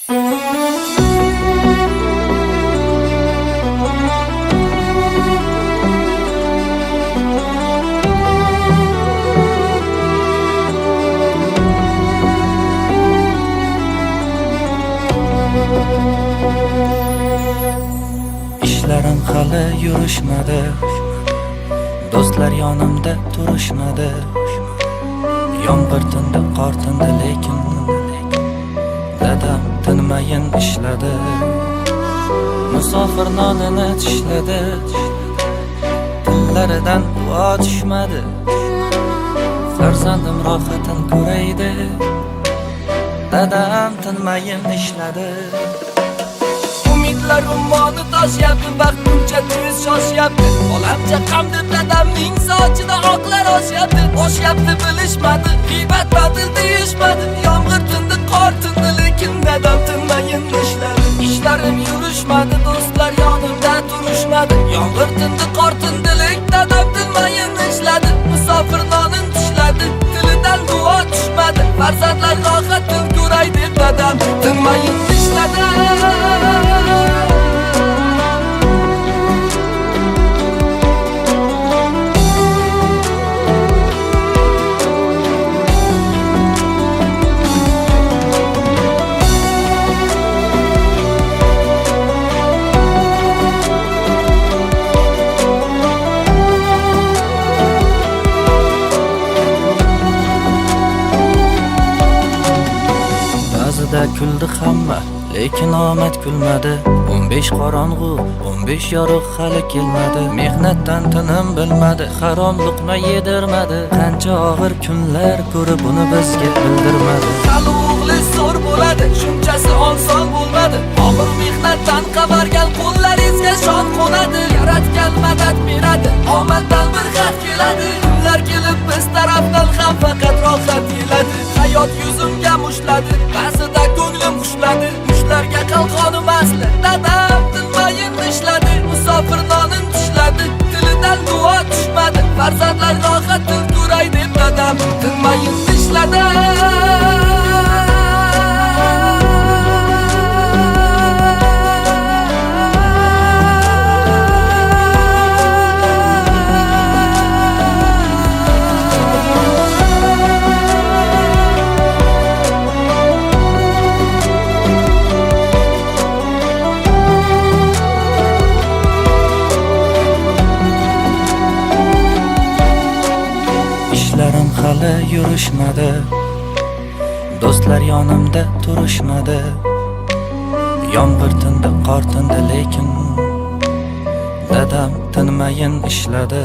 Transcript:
İşlerim hali yurishmadi, do'stlar yonimda turishmadi. Yomg'ir tindi, qor tindi, lekin dadam tinmayin ishladi. Musofir nonini tishladi, tillaridan duo tushmadi. Farzandim rohatin ko'raydi, dadam tinmayin ishladi. Umidlar ummoni toshyapti, vaqtincha tez shoshyapti. Olamcha qamdi dadamning sochida oqlar oshyapti bilishmadi, g'iybat batil deyishmadi. Yomg'ir tindi, qor tindi, lekin dadam tinmayin ishladi. Ishlarim yurishmadi, do'stlar yonimda turishmadi. Yomg'ir tindi, qor tindi, lekin dadam tinmayin ishladi. Musofir nonin tishladi, tilidan duo tushmadi. Farzandlar rohatin ko'ray deb dadam tinmayin ishladi. Ba'zida kuldi hamma, lekin omad kulmadi. 15 qorong'u, 15 yorug' hali kelmadi. Mehnatdan tinim bilmadi, harom luqma yedirmadi. Qancha og'ir kunlar ko'rib uni bizga bildirmadi. Hali o'g'li zo'r bo'ladi, shunchasi oson bo'lmadi. Og'ir mehnatdan qavargan qo'llaringizga shon qo'nadi. Yaratgan madad beradi, omaddan bir xat keladi. Kunlar kelib biz tarafdan ham faqat rohat keladi. Hayot yuzimga mushladi, ba'zida ko'nglim xushladi. Mushlarga qalqonim asli, dadam tinmayin ishladi. Musofir nonin tishladi, tilidan duo tushmadi. Farzandlar rohatin ko'ray deb dadam tinmayin ishladi. İşlerim hali yurishmadi, do'stlar yonimda turishmadi. Yomg'ir tindi, qor tindi, lekin dadam tinmayin ishladi.